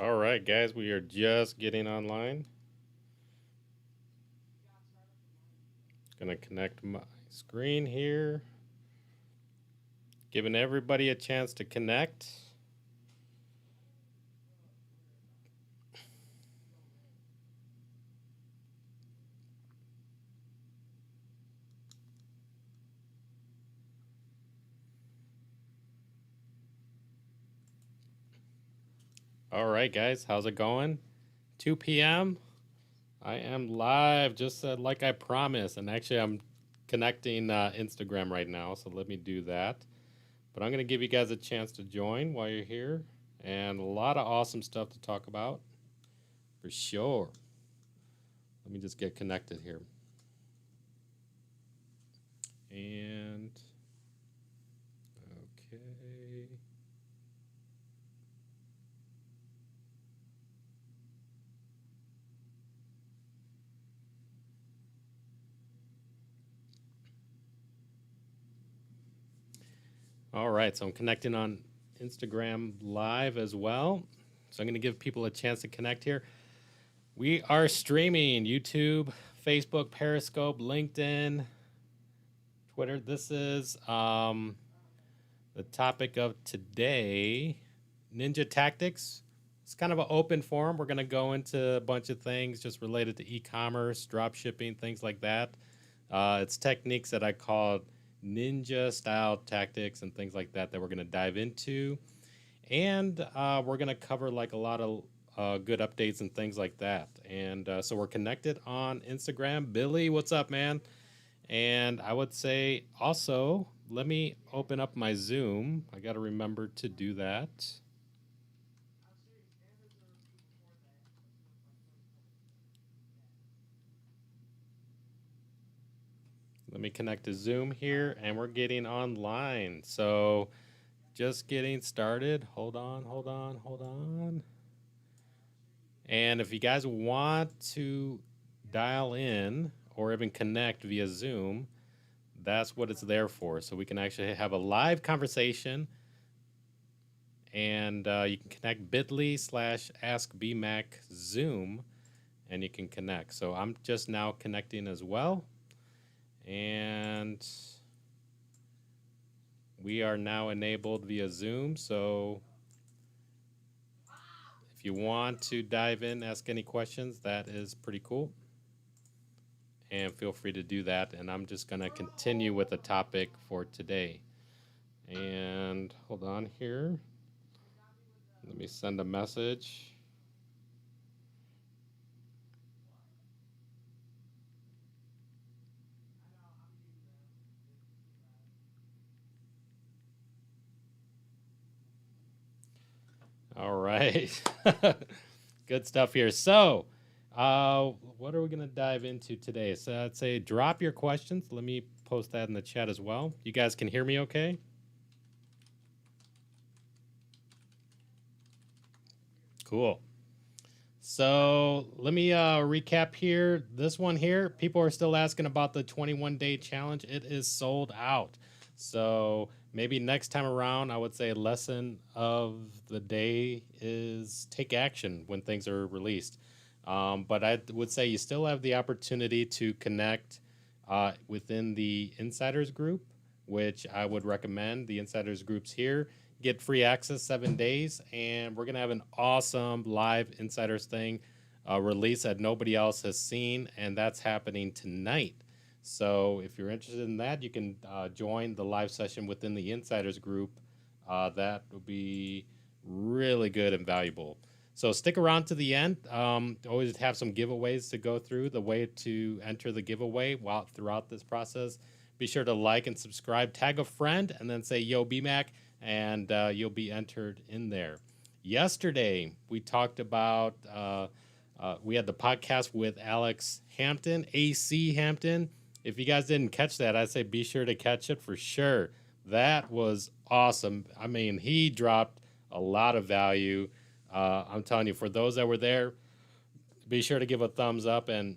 All right, guys, we are just getting online. Gonna connect my screen here, giving everybody a chance to connect. All right, guys, how's it going? 2 p.m. I am live, just like I promised. And actually, I'm connecting Instagram right now, so let me do that. But I'm going to give you guys a chance to join while you're here. And a lot of awesome stuff to talk about, for sure. Let me just get connected here. And, okay. All right, so I'm connecting on Instagram Live as well. So I'm going to give people a chance to connect here. We are streaming YouTube, Facebook, Periscope, LinkedIn, Twitter. This is the topic of today, ninja tactics. It's kind of an open forum. We're going to go into a bunch of things just related to e-commerce, drop shipping, things like that. It's techniques that I call ninja style tactics and things like that we're going to dive into. And we're going to cover like a lot of good updates and things like that. And so we're connected on Instagram. Billy, what's up, man? And I would say also, let me open up my Zoom. I got to remember to do that. Let me connect to Zoom here, and we're getting online. So just getting started. Hold on. And if you guys want to dial in or even connect via Zoom, that's what it's there for. So we can actually have a live conversation, and you can connect bit.ly/askbmaczoom, and you can connect. So I'm just now connecting as well. And we are now enabled via Zoom. So if you want to dive in, ask any questions, that is pretty cool. And feel free to do that. And I'm just going to continue with the topic for today. And hold on here. Let me send a message. All right. Good stuff here. So, what are we going to dive into today? So I'd say drop your questions. Let me post that in the chat as well. You guys can hear me okay? Cool. So let me recap here. This one here, people are still asking about the 21-day challenge. It is sold out. So maybe next time around, I would say lesson of the day is take action when things are released. But I would say you still have the opportunity to connect within the insiders group, which I would recommend. The insiders groups here get free access 7 days, and we're gonna have an awesome live insiders thing release that nobody else has seen, and that's happening tonight. So if you're interested in that, you can join the live session within the insiders group. That will be really good and valuable. So stick around to the end. Always have some giveaways to go through. The way to enter the giveaway throughout this process, be sure to like and subscribe, tag a friend, and then say, yo, BMAC, and you'll be entered in there. Yesterday, we talked about, we had the podcast with Alex Hampton, AC Hampton. If you guys didn't catch that, I'd say be sure to catch it for sure. That was awesome. I mean, he dropped a lot of value. I'm telling you, for those that were there, be sure to give a thumbs up and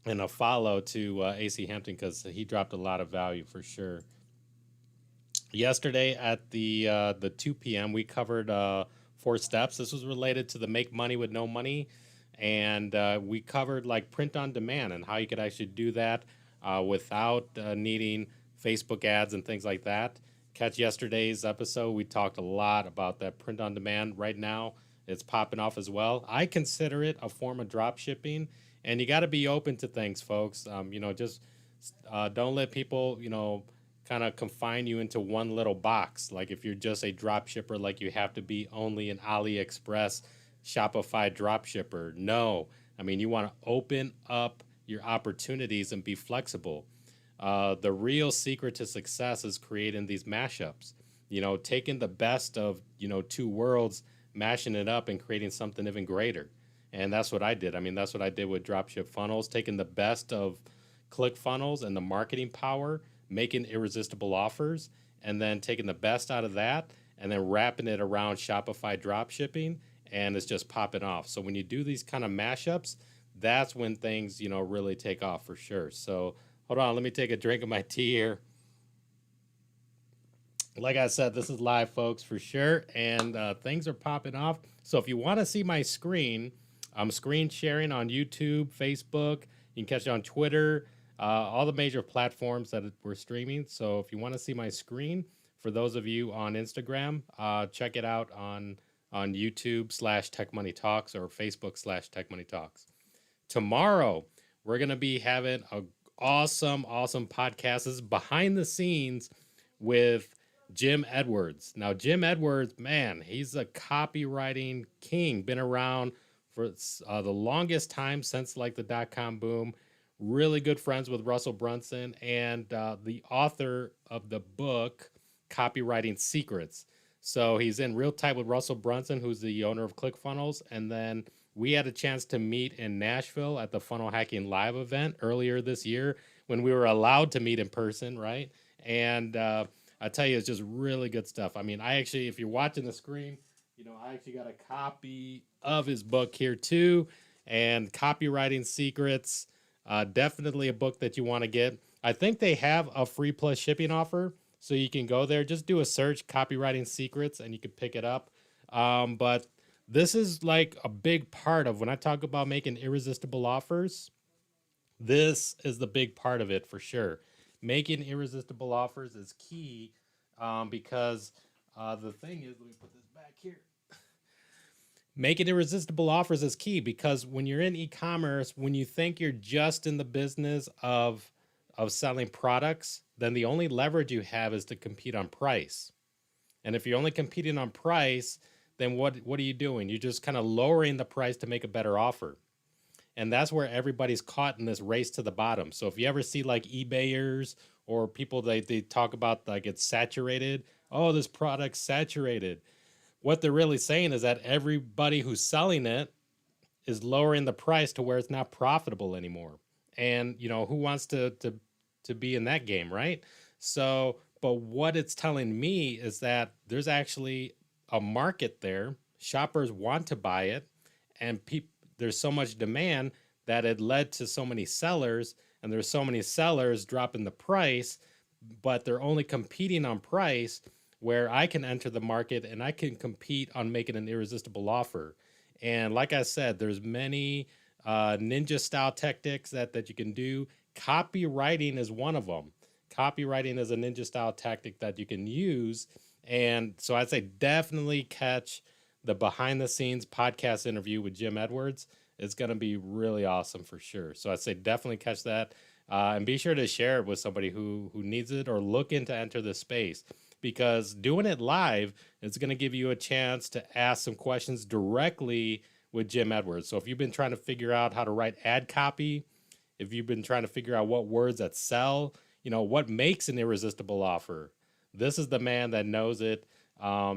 a follow to AC Hampton, because he dropped a lot of value for sure. Yesterday at the 2 p.m., we covered 4 steps. This was related to the make money with no money. And we covered like print on demand and how you could actually do that without needing Facebook ads and things like that. Catch yesterday's episode. We talked a lot about that print on demand. Right now, it's popping off as well. I consider it a form of drop shipping, and you got to be open to things, folks. Just don't let people, kind of confine you into one little box. Like if you're just a drop shipper, like you have to be only an AliExpress, Shopify drop shipper. No, you want to open up your opportunities and be flexible. The real secret to success is creating these mashups, taking the best of, 2 worlds, mashing it up and creating something even greater. And that's what I did. That's what I did with Dropship Funnels, taking the best of ClickFunnels and the marketing power, making irresistible offers, and then taking the best out of that and then wrapping it around Shopify dropshipping, and it's just popping off. So when you do these kind of mashups, that's when things, really take off for sure. So hold on, let me take a drink of my tea here. Like I said, this is live, folks, for sure, and things are popping off. So if you want to see my screen, I'm screen sharing on YouTube, Facebook. You can catch it on Twitter, all the major platforms that we're streaming. So if you want to see my screen, for those of you on Instagram, check it out on YouTube/Tech Money Talks or Facebook/Tech Money Talks. Tomorrow, we're going to be having an awesome podcast. This is behind the scenes with Jim Edwards. Now, Jim Edwards, man, he's a copywriting king. Been around for the longest time since like the dot-com boom. Really good friends with Russell Brunson and the author of the book, Copywriting Secrets. So he's in real tight with Russell Brunson, who's the owner of ClickFunnels. And then we had a chance to meet in Nashville at the Funnel Hacking Live event earlier this year when we were allowed to meet in person, right? And I tell you, it's just really good stuff. I actually, if you're watching the screen, I actually got a copy of his book here too, and Copywriting Secrets. Definitely a book that you want to get. I think they have a free plus shipping offer, so you can go there. Just do a search, Copywriting Secrets, and you can pick it up. But this is like a big part of when I talk about making irresistible offers. This is the big part of it for sure. Making irresistible offers is key because the thing is, let me put this back here. Making irresistible offers is key because when you're in e-commerce, when you think you're just in the business of selling products, then the only leverage you have is to compete on price. And if you're only competing on price, then what are you doing? You're just kind of lowering the price to make a better offer. And that's where everybody's caught in this race to the bottom. So if you ever see like eBayers or people, they talk about like it's saturated. Oh, this product's saturated. What they're really saying is that everybody who's selling it is lowering the price to where it's not profitable anymore. And, who wants to be in that game, right? So, but what it's telling me is that there's actually a market there. Shoppers want to buy it, and there's so much demand that it led to so many sellers, and there's so many sellers dropping the price, but they're only competing on price, where I can enter the market and I can compete on making an irresistible offer. And like I said, there's many ninja style tactics that you can do. Copywriting is one of them. Copywriting is a ninja style tactic that you can use. And so I'd say definitely catch the behind the scenes podcast interview with Jim Edwards. It's going to be really awesome for sure. So I'd say definitely catch that. And be sure to share it with somebody who needs it or looking to enter the space, because doing it live is going to give you a chance to ask some questions directly with Jim Edwards. So if you've been trying to figure out how to write ad copy, if you've been trying to figure out what words that sell, what makes an irresistible offer, this is the man that knows it.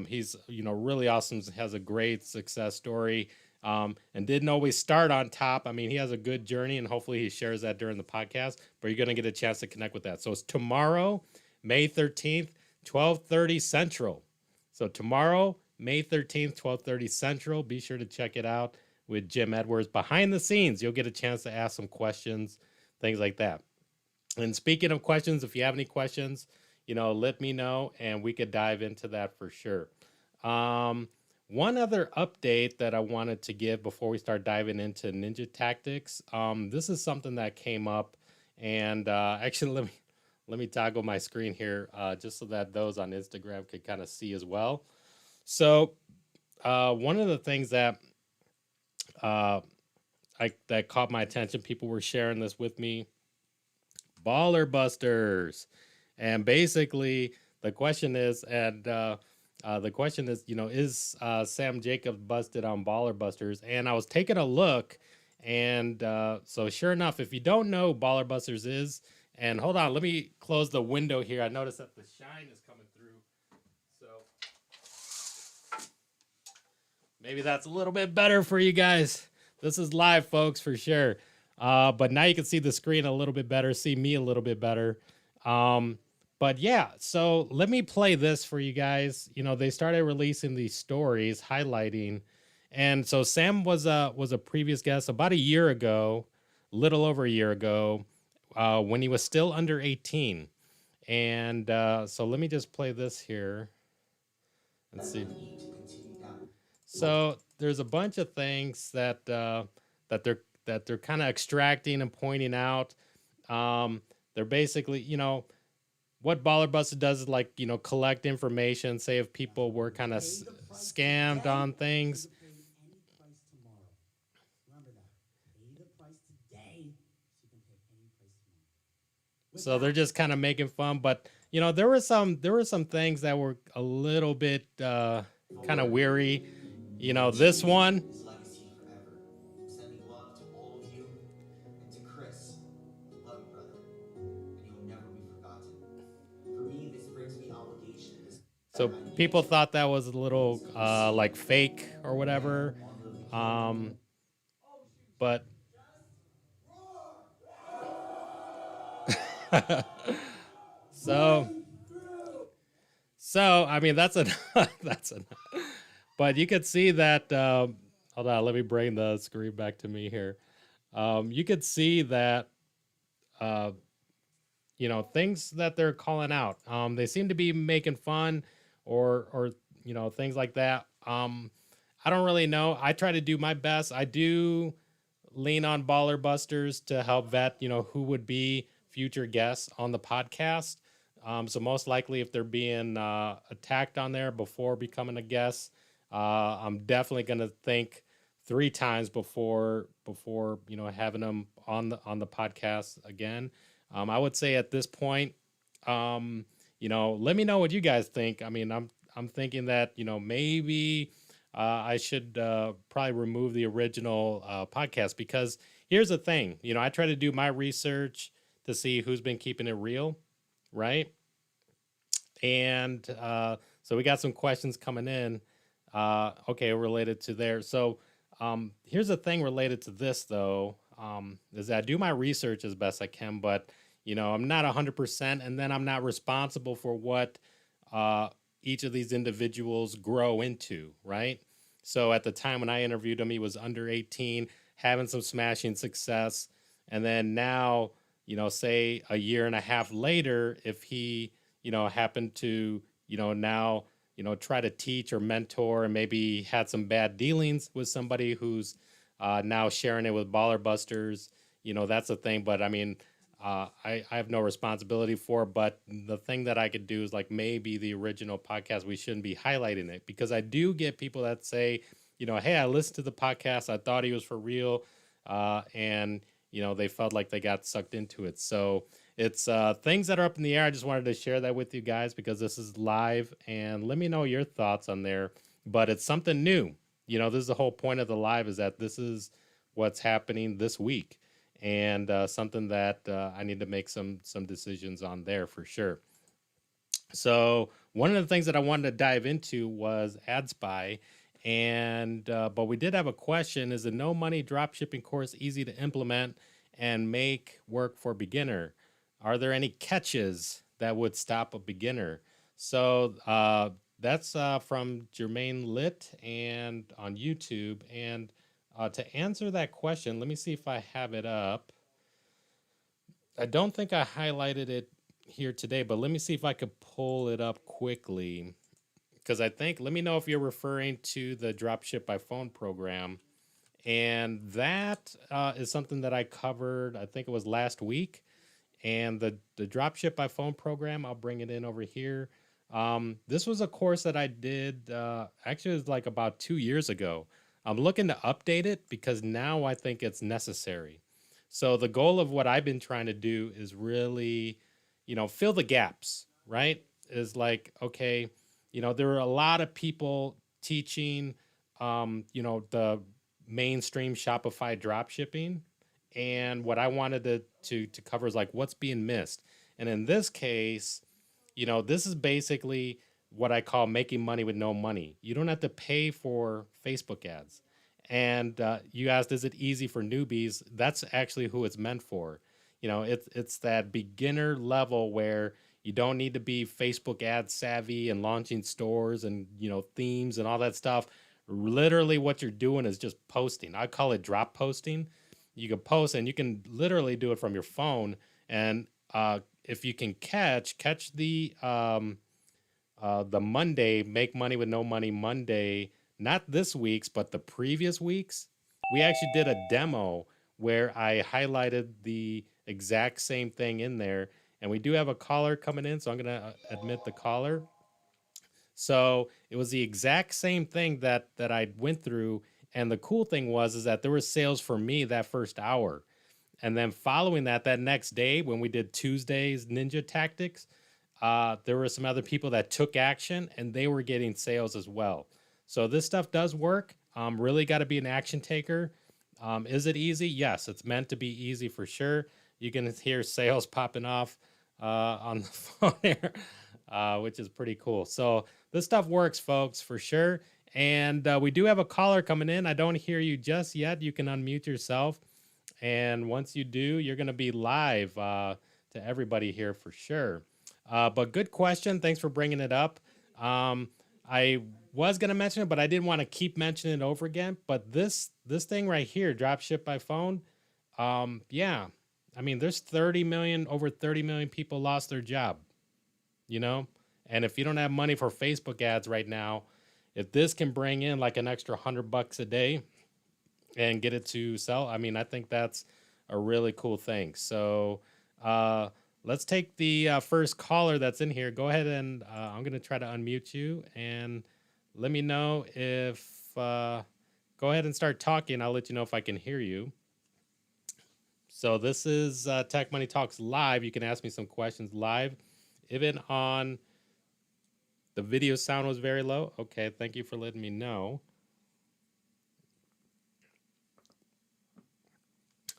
He's, really awesome, has a great success story, and didn't always start on top. He has a good journey, and hopefully he shares that during the podcast, but you're going to get a chance to connect with that. So it's tomorrow, May 13th, 12:30 Central. So tomorrow, May 13th, 12:30 Central. Be sure to check it out with Jim Edwards. Behind the scenes, you'll get a chance to ask some questions, things like that. And speaking of questions, if you have any questions, let me know, and we could dive into that for sure. One other update that I wanted to give before we start diving into ninja tactics. This is something that came up, and actually, let me toggle my screen here, just so that those on Instagram could kind of see as well. So, one of the things that uh, that caught my attention, people were sharing this with me, baller busters, and basically the question is, is Sam Jacobs busted on baller busters? And I was taking a look, and so sure enough, if you don't know who baller busters is, and hold on, let me close the window here. I noticed that the shine is coming through, so maybe that's a little bit better for you guys. This is live, folks, for sure. But now you can see the screen a little bit better, see me a little bit better. But yeah, so let me play this for you guys. They started releasing these stories highlighting, and so Sam was a previous guest about a year ago, little over a year ago, when he was still under 18. And so let me just play this here and see. So there's a bunch of things that they're kind of extracting and pointing out. They're basically, what Baller Buster does is like, collect information, say if people were kind of scammed on things. So they're just kind of making fun, but there were some things that were a little bit kind of weary. This one. So people thought that was a little like fake or whatever. Um, but so I mean that's a that's a but you could see that hold on, let me bring the screen back to me here. You could see that uh things that they're calling out. They seem to be making fun or things like that. I don't really know. I try to do my best. I do lean on baller busters to help vet, who would be future guests on the podcast. So most likely, if they're being attacked on there before becoming a guest, I'm definitely going to think three times before having them on the podcast again. I would say at this point, let me know what you guys think. I mean, I'm thinking that maybe I should probably remove the original podcast, because here's the thing. I try to do my research to see who's been keeping it real, right? And so we got some questions coming in. Okay, related to there. So here's the thing related to this, though, is that I do my research as best I can, but I'm not 100%, and then I'm not responsible for what each of these individuals grow into, right? So at the time when I interviewed him, he was under 18, having some smashing success. And then now, say a year and a half later, if he, happened to, now, try to teach or mentor and maybe had some bad dealings with somebody who's now sharing it with Baller Busters, that's a thing. But I mean, I have no responsibility for it, but the thing that I could do is like maybe the original podcast, we shouldn't be highlighting it, because I do get people that say, hey, I listened to the podcast, I thought he was for real, and they felt like they got sucked into it. So it's things that are up in the air. I just wanted to share that with you guys because this is live, and let me know your thoughts on there. But it's something new. This is the whole point of the live, is that this is what's happening this week. And something that I need to make some decisions on there for sure. So one of the things that I wanted to dive into was ad spy, and but we did have a question: is the no money dropshipping course easy to implement and make work for beginner? Are there any catches that would stop a beginner? So that's from Jermaine Lit and on YouTube. And to answer that question, let me see if I have it up. I don't think I highlighted it here today, but let me see if I could pull it up quickly, because I think, let me know if you're referring to the Dropship by Phone program. And that is something that I covered, I think it was last week. And the Dropship by Phone program, I'll bring it in over here. This was a course that I did, actually, it was like about 2 years ago. I'm looking to update it because now I think it's necessary. So the goal of what I've been trying to do is really, fill the gaps, right? Is like, okay, there are a lot of people teaching, the mainstream Shopify drop shipping. And what I wanted to cover is like what's being missed. And in this case, this is basically what I call making money with no money. You don't have to pay for Facebook ads. And you asked, is it easy for newbies? That's actually who it's meant for. It's that beginner level where you don't need to be Facebook ad savvy and launching stores and, themes and all that stuff. Literally what you're doing is just posting. I call it drop posting. You can post and you can literally do it from your phone. And if you can catch the Monday, Make Money with No Money Monday, not this week's, but the previous week's, we actually did a demo where I highlighted the exact same thing in there. And we do have a caller coming in, so I'm going to admit the caller. So it was the exact same thing that I went through. And the cool thing is that there were sales for me that first hour. And then following that next day, when we did Tuesday's Ninja Tactics, there were some other people that took action and they were getting sales as well. So this stuff does work. Really got to be an action taker. Is it easy? Yes, it's meant to be easy for sure. You can hear sales popping off on the phone here, which is pretty cool. So this stuff works, folks, for sure. And we do have a caller coming in. I don't hear you just yet. You can unmute yourself. And once you do, you're going to be live to everybody here for sure. But good question. Thanks for bringing it up. I was going to mention it, but I didn't want to keep mentioning it over again. But this thing right here, Dropship by Phone, yeah. I mean, there's over 30 million people lost their job, And if you don't have money for Facebook ads right now, if this can bring in like an extra $100 a day and get it to sell, I mean, I think that's a really cool thing. So let's take the first caller that's in here. Go ahead and I'm going to try to unmute you and let me know if, go ahead and start talking. I'll let you know if I can hear you. So this is Tech Money Talks live. You can ask me some questions live, even on the video sound was very low. Okay, thank you for letting me know.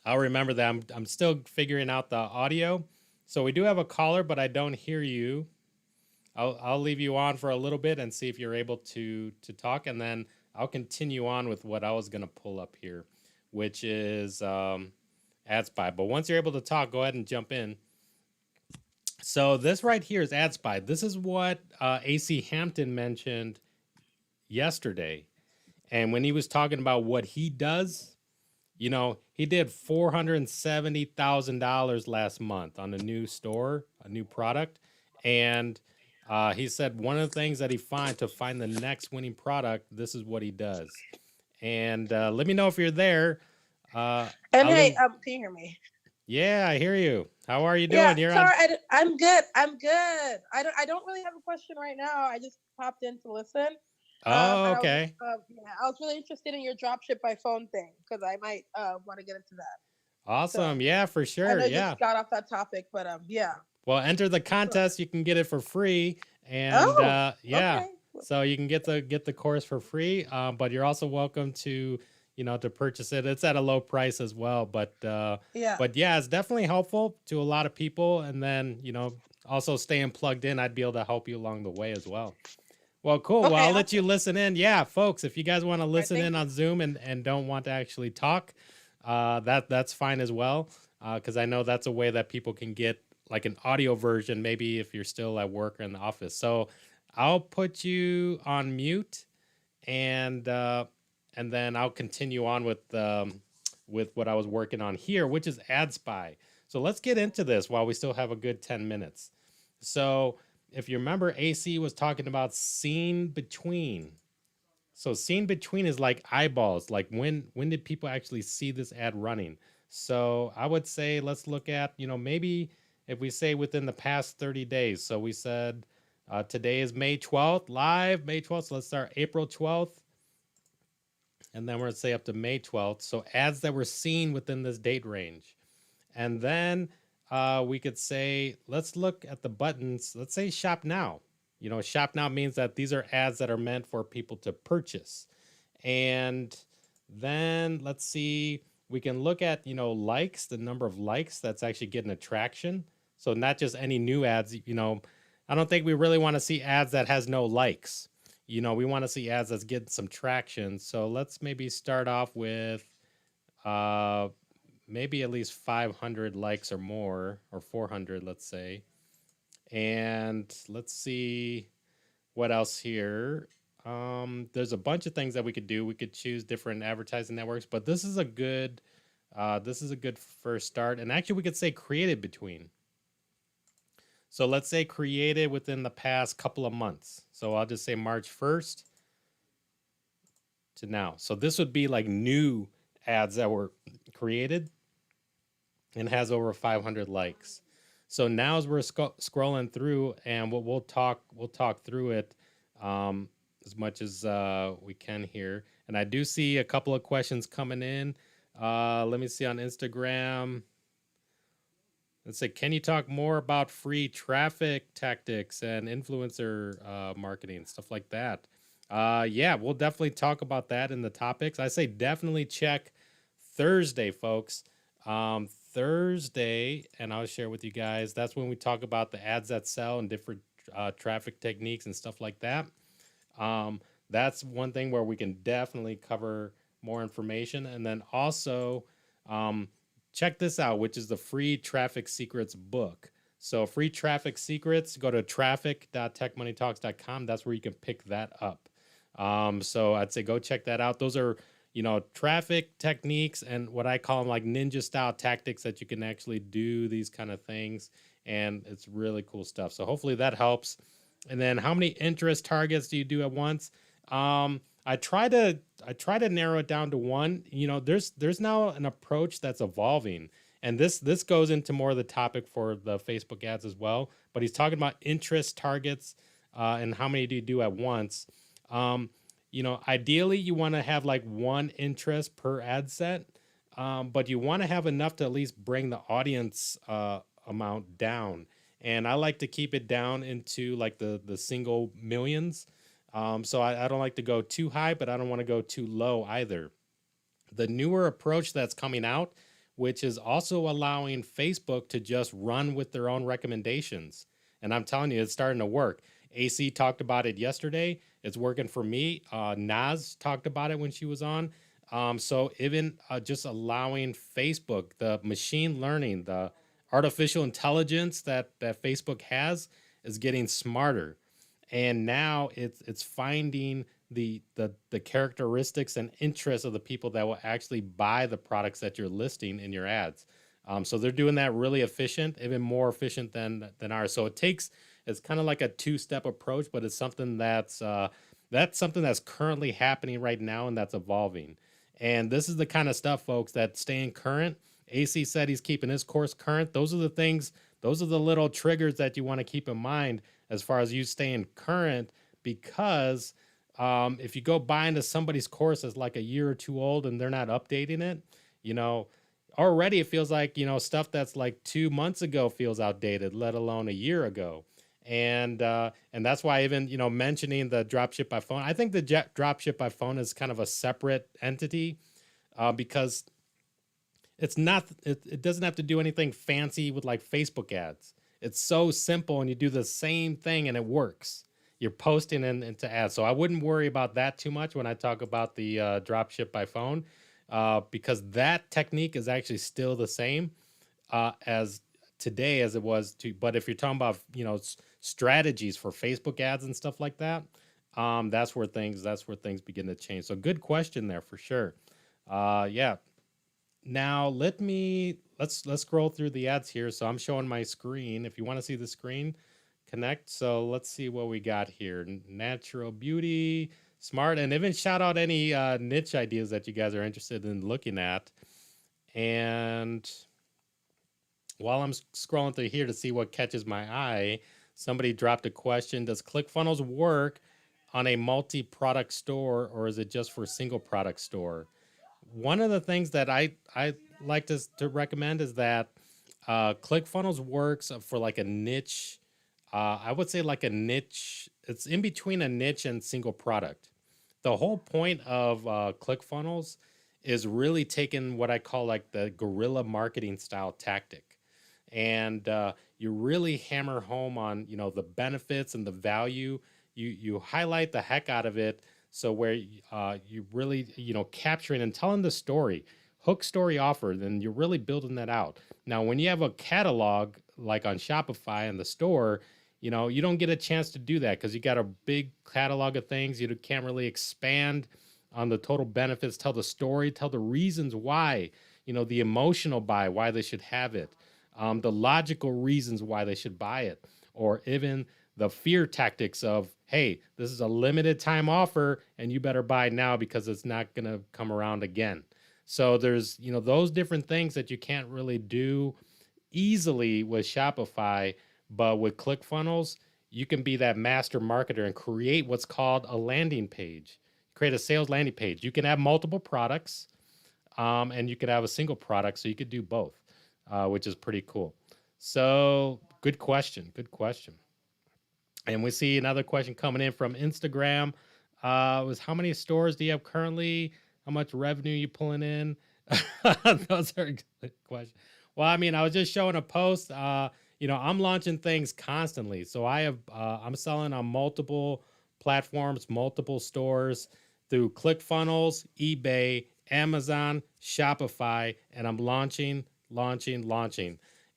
I'll remember that. I'm still figuring out the audio. So we do have a caller, but I don't hear you. I'll leave you on for a little bit and see if you're able to talk, and then I'll continue on with what I was going to pull up here, which is AdSpy. But once you're able to talk, go ahead and jump in. So this right here is AdSpy. This is what AC Hampton mentioned yesterday. And when he was talking about what he does, he did $470,000 last month on a new store, a new product. And he said one of the things that he finds to find the next winning product, this is what he does. And let me know if you're there. Hey, can you hear me? Yeah, I hear you. How are you doing? I'm good. I'm good. I don't really have a question right now. I just popped in to listen. Oh, okay. I was really interested in your Dropship by Phone thing because I might want to get into that. Awesome. So, yeah, for sure. I know you just got off that topic, but yeah. Well, enter the contest. You can get it for free, and yeah, okay. So you can get the course for free. But you're also welcome to to purchase it. It's at a low price as well. But it's definitely helpful to a lot of people. And then also staying plugged in, I'd be able to help you along the way as well. Well, cool. Okay, well, I'll let you listen in. Yeah, folks, if you guys want to listen in on Zoom and don't want to actually talk, that's fine as well. Because I know that's a way that people can get like an audio version, maybe if you're still at work or in the office. So I'll put you on mute and then I'll continue on with what I was working on here, which is AdSpy. So let's get into this while we still have a good 10 minutes. So if you remember, AC was talking about seen between. So seen between is like eyeballs. Like when did people actually see this ad running? So I would say let's look at, maybe if we say within the past 30 days. So we said today is May 12th, live May 12th. So let's start April 12th. And then we're going to say up to May 12th. So ads that were seen within this date range. And then we could say, let's look at the buttons. Let's say shop now. Shop now means that these are ads that are meant for people to purchase. And then let's see, we can look at, likes, the number of likes that's actually getting attraction. So not just any new ads, I don't think we really want to see ads that has no likes. We want to see ads that's getting some traction. So let's maybe start off with maybe at least 500 likes or more, or 400, let's say. And let's see what else here. There's a bunch of things that we could do. We could choose different advertising networks, but this is a good first start. And actually, we could say created between. So let's say created within the past couple of months. So I'll just say March 1st to now. So this would be like new ads that were created and has over 500 likes. So now as we're scrolling through, and we'll talk through it as much as we can here. And I do see a couple of questions coming in. Let me see on Instagram. Let's say, can you talk more about free traffic tactics and influencer marketing, stuff like that? Yeah, we'll definitely talk about that in the topics. I say definitely check Thursday, folks. Thursday, and I'll share with you guys, that's when we talk about the ads that sell and different traffic techniques and stuff like that. That's one thing where we can definitely cover more information. And then also check this out, which is the Free Traffic Secrets book. So Free Traffic Secrets, go to traffic.techmoneytalks.com. That's where you can pick that up. So I'd say go check that out. Those are traffic techniques and what I call them like ninja style tactics that you can actually do these kind of things. And it's really cool stuff. So hopefully that helps. And then how many interest targets do you do at once? I try to narrow it down to one. There's now an approach that's evolving. And this goes into more of the topic for the Facebook ads as well. But he's talking about interest targets and how many do you do at once. Ideally you want to have like one interest per ad set, but you want to have enough to at least bring the audience amount down. And I like to keep it down into like the single millions. So I don't like to go too high, but I don't want to go too low either. The newer approach that's coming out, which is also allowing Facebook to just run with their own recommendations. And I'm telling you, it's starting to work. AC talked about it yesterday. It's working for me. Naz talked about it when she was on. So even just allowing Facebook, the machine learning, the artificial intelligence that Facebook has is getting smarter. And now it's finding the characteristics and interests of the people that will actually buy the products that you're listing in your ads. So they're doing that really efficient, even more efficient than ours. So it's kind of like a two-step approach, but it's something that's something that's currently happening right now and that's evolving. And this is the kind of stuff, folks, that staying current. AC said he's keeping his course current. Those are the things, those are the little triggers that you want to keep in mind as far as you staying current, because if you go buy into somebody's course that's like a year or two old and they're not updating it, already it feels like, stuff that's like 2 months ago feels outdated, let alone a year ago. And that's why even, mentioning the dropship by phone, I think the dropship by phone is kind of a separate entity because it's not, it doesn't have to do anything fancy with like Facebook ads. It's so simple and you do the same thing and it works. You're posting into ads. So I wouldn't worry about that too much when I talk about the dropship by phone because that technique is actually still the same as today as it was to, but if you're talking about, strategies for Facebook ads and stuff like that, that's where things begin to change. So good question there for sure. Yeah. Now let's scroll through the ads here. So I'm showing my screen. If you want to see the screen, connect. So let's see what we got here. Natural beauty, smart, and even shout out any niche ideas that you guys are interested in looking at. And while I'm scrolling through here to see what catches my eye, somebody dropped a question. Does ClickFunnels work on a multi-product store, or is it just for single product store? One of the things that I like to recommend is that ClickFunnels works for like a niche. I would say like a niche. It's in between a niche and single product. The whole point of ClickFunnels is really taking what I call like the guerrilla marketing style tactic, and you really hammer home on the benefits and the value. You highlight the heck out of it, so where you really capturing and telling the story, hook story offer, then you're really building that out. Now, when you have a catalog like on Shopify in the store, you don't get a chance to do that because you got a big catalog of things. You can't really expand on the total benefits, tell the story, tell the reasons why, the emotional buy, why they should have it, the logical reasons why they should buy it, or even the fear tactics of, hey, this is a limited time offer and you better buy now because it's not going to come around again. So there's, those different things that you can't really do easily with Shopify, but with ClickFunnels, you can be that master marketer and create what's called a landing page. Create a sales landing page. You can have multiple products, and you could have a single product, so you could do both, which is pretty cool. So good question. Good question. And we see another question coming in from Instagram. Was how many stores do you have currently? How much revenue you pulling in? Those are good questions. Well, I mean, I was just showing a post. I'm launching things constantly. So I'm selling on multiple platforms, multiple stores through ClickFunnels, eBay, Amazon, Shopify, and I'm launching.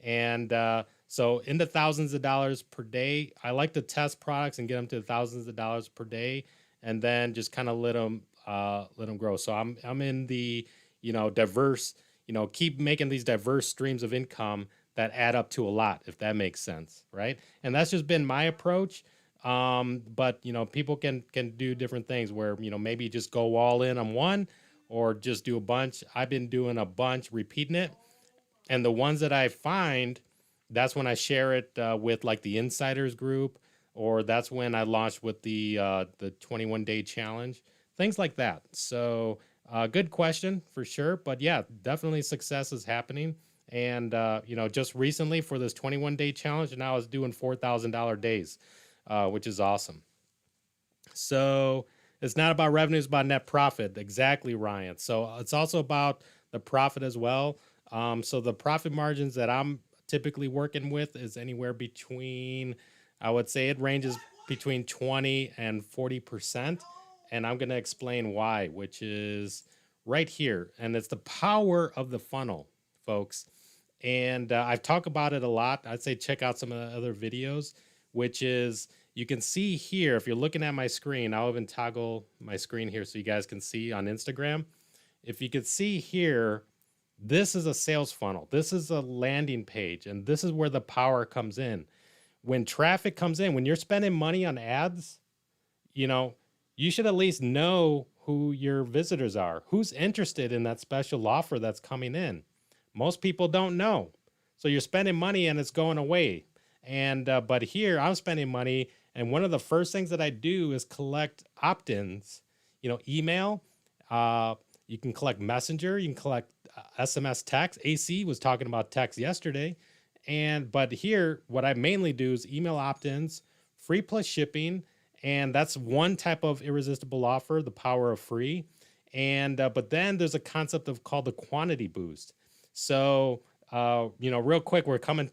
And so in the thousands of dollars per day. I like to test products and get them to thousands of dollars per day, and then just kind of let them grow. So I'm in the diverse, keep making these diverse streams of income that add up to a lot, if that makes sense, right? And that's just been my approach. But people can do different things where maybe just go all in on one, or just do a bunch. I've been doing a bunch, repeating it, and the ones that I find, that's when I share it with like the insiders group, or that's when I launched with the 21-day challenge, things like that. So good question for sure. But yeah, definitely success is happening. And just recently for this 21-day challenge, now I was doing $4,000 days, which is awesome. So it's not about revenue, it's about net profit. Exactly, Ryan. So it's also about the profit as well. So the profit margins that I'm typically working with is anywhere between, I would say it ranges between 20 and 40%. And I'm going to explain why, which is right here. And it's the power of the funnel, folks. And I've talked about it a lot. I'd say check out some of the other videos, which is, you can see here, if you're looking at my screen, I'll even toggle my screen here so you guys can see on Instagram. If you could see here, this is a sales funnel. This is a landing page, and this is where the power comes in. When traffic comes in, when you're spending money on ads, you should at least know who your visitors are, who's interested in that special offer that's coming in. Most people don't know. So you're spending money and it's going away. And but here I'm spending money, and one of the first things that I do is collect opt-ins, email. You can collect messenger, you can collect SMS text. AC was talking about text yesterday. But here, what I mainly do is email opt-ins, free plus shipping. And that's one type of irresistible offer, the power of free. And but then there's a concept called the quantity boost. So, real quick, we're coming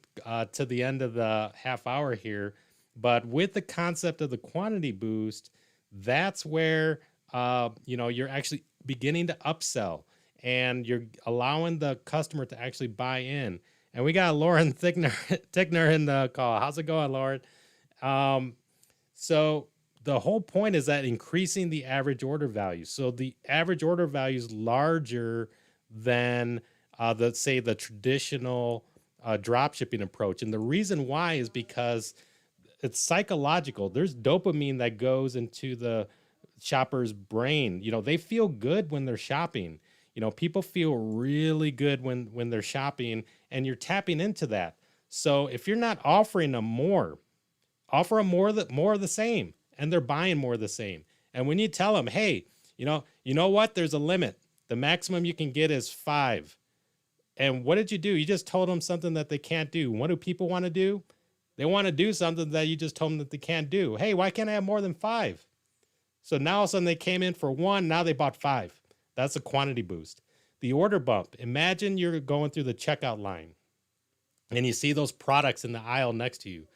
to the end of the half hour here. But with the concept of the quantity boost, that's where, you're actually beginning to upsell, and you're allowing the customer to actually buy in. And we got Lauren Tickner in the call. How's it going, Lauren? So the whole point is that increasing the average order value. So the average order value is larger than the traditional drop shipping approach. And the reason why is because it's psychological. There's dopamine that goes into the shopper's brain. They feel good when they're shopping. People feel really good when they're shopping, and you're tapping into that. So if you're not offering them more, offer them more of the same, and they're buying more of the same. And when you tell them, hey, you know what? There's a limit. The maximum you can get is 5. And what did you do? You just told them something that they can't do. What do people want to do? They want to do something that you just told them that they can't do. Hey, why can't I have more than 5? So now all of a sudden they came in for 1. Now they bought 5. That's a quantity boost. The order bump. Imagine you're going through the checkout line and you see those products in the aisle next to you.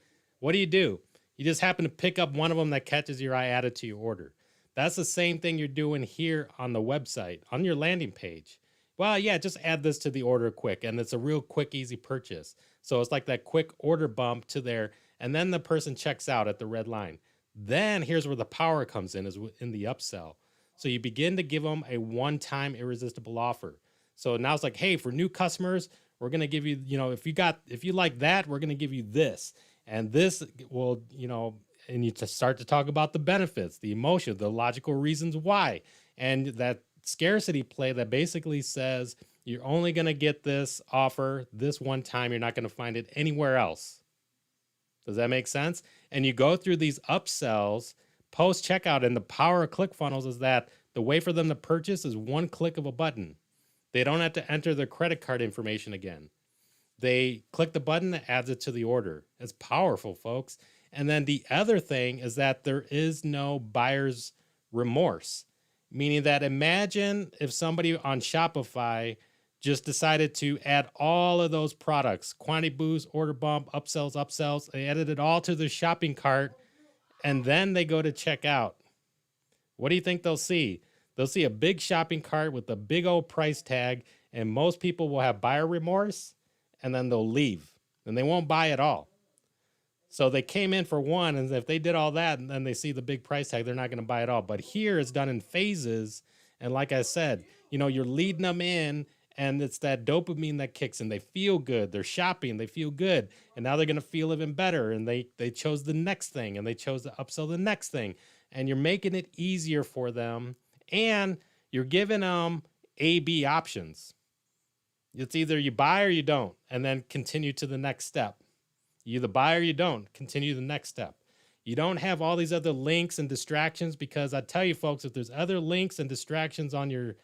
What do? You just happen to pick up one of them that catches your eye, add it to your order. That's the same thing you're doing here on the website, on your landing page. Well, yeah, just add this to the order quick, and it's a real quick, easy purchase. So it's like that quick order bump to there, and then the person checks out at the red line. Then here's where the power comes in, is in the upsell. So you begin to give them a one-time irresistible offer. So now it's like, hey, for new customers, we're going to give you, if you like that, we're going to give you this. And this will, and you just start to talk about the benefits, the emotion, the logical reasons why. And that scarcity play that basically says you're only going to get this offer this one time. You're not going to find it anywhere else. Does that make sense? And you go through these upsells post checkout, and the power of ClickFunnels is that the way for them to purchase is one click of a button. They don't have to enter their credit card information again. They click the button that adds it to the order. It's powerful, folks. And then the other thing is that there is no buyer's remorse, meaning that imagine if somebody on Shopify just decided to add all of those products, quantity boost, order bump, upsells, they added it all to their shopping cart, and then they go to check out. What do you think they'll see? They'll see a big shopping cart with a big old price tag, and most people will have buyer remorse, and then they'll leave, and they won't buy at all. So they came in for 1, and if they did all that, and then they see the big price tag, they're not going to buy it all. But here it's done in phases, and like I said, you're leading them in, and it's that dopamine that kicks in. They feel good. They're shopping. They feel good. And now they're going to feel even better. And they chose the next thing, and they chose to upsell the next thing. And you're making it easier for them, and you're giving them A/B options. It's either you buy or you don't, and then continue to the next step. You either buy or you don't, continue the next step. You don't have all these other links and distractions, because I tell you, folks, if there's other links and distractions on your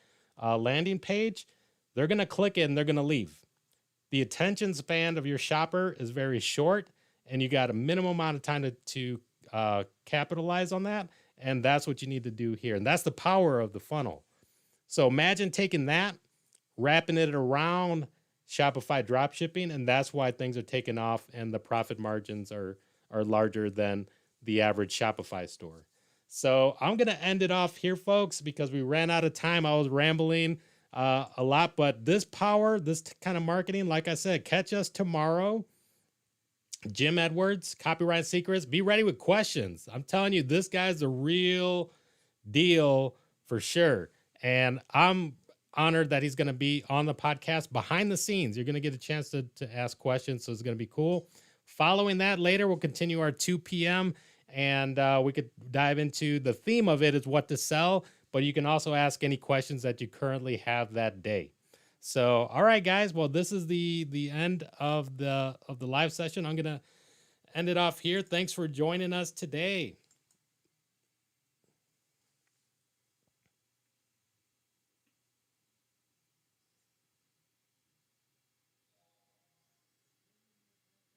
landing page, they're going to click it and they're going to leave. The attention span of your shopper is very short, and you got a minimum amount of time to capitalize on that. And that's what you need to do here. And that's the power of the funnel. So imagine taking that, wrapping it around Shopify dropshipping, and that's why things are taking off and the profit margins are larger than the average Shopify store. So I'm going to end it off here, folks, because we ran out of time. I was rambling a lot, but this power, this kind of marketing, like I said, catch us tomorrow. Jim Edwards, Copywriting Secrets. Be ready with questions. I'm telling you, this guy's the real deal for sure. And I'm honored that he's going to be on the podcast behind the scenes. You're going to get a chance to ask questions, so it's going to be cool. Following that, later we'll continue our 2 p.m. and we could dive into the theme of it is what to sell, but you can also ask any questions that you currently have that day. So, all right, guys. Well, this is the end of the live session. I'm going to end it off here. Thanks for joining us today.